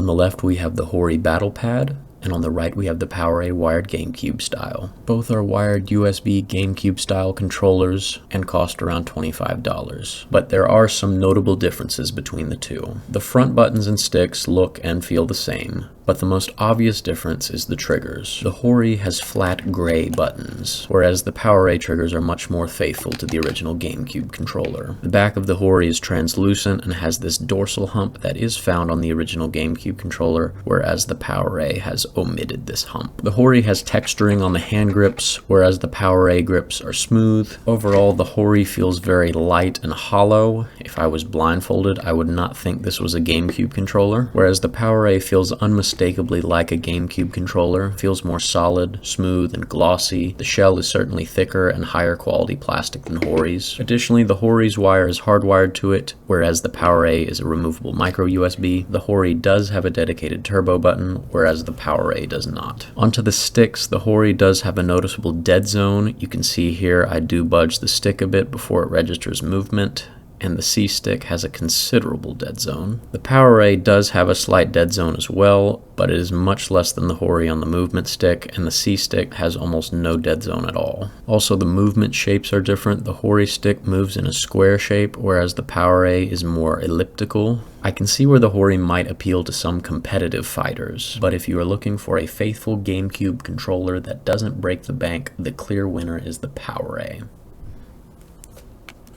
On the left we have the HORI Battle Pad, and on the right we have the PowerA wired GameCube style. Both are wired USB GameCube style controllers and cost around $25. But there are some notable differences between the two. The front buttons and sticks look and feel the same, but the most obvious difference is the triggers. The HORI has flat gray buttons, whereas the PowerA triggers are much more faithful to the original GameCube controller. The back of the HORI is translucent and has this dorsal hump that is found on the original GameCube controller, whereas the PowerA has omitted this hump. The HORI has texturing on the hand grips, whereas the PowerA grips are smooth. Overall, the HORI feels very light and hollow. If I was blindfolded, I would not think this was a GameCube controller, whereas the PowerA feels unmistakably like a GameCube controller, feels more solid, smooth, and glossy. The shell is certainly thicker and higher quality plastic than HORI's. Additionally, the HORI's wire is hardwired to it, whereas the PowerA is a removable micro USB. The HORI does have a dedicated turbo button, whereas the PowerA does not. Onto the sticks, the HORI does have a noticeable dead zone. You can see here I do budge the stick a bit before it registers movement, and the C stick has a considerable dead zone. The PowerA does have a slight dead zone as well, but it is much less than the HORI on the movement stick, and the C stick has almost no dead zone at all. Also, the movement shapes are different. The HORI stick moves in a square shape, whereas the PowerA is more elliptical. I can see where the HORI might appeal to some competitive fighters, but if you are looking for a faithful GameCube controller that doesn't break the bank, the clear winner is the PowerA.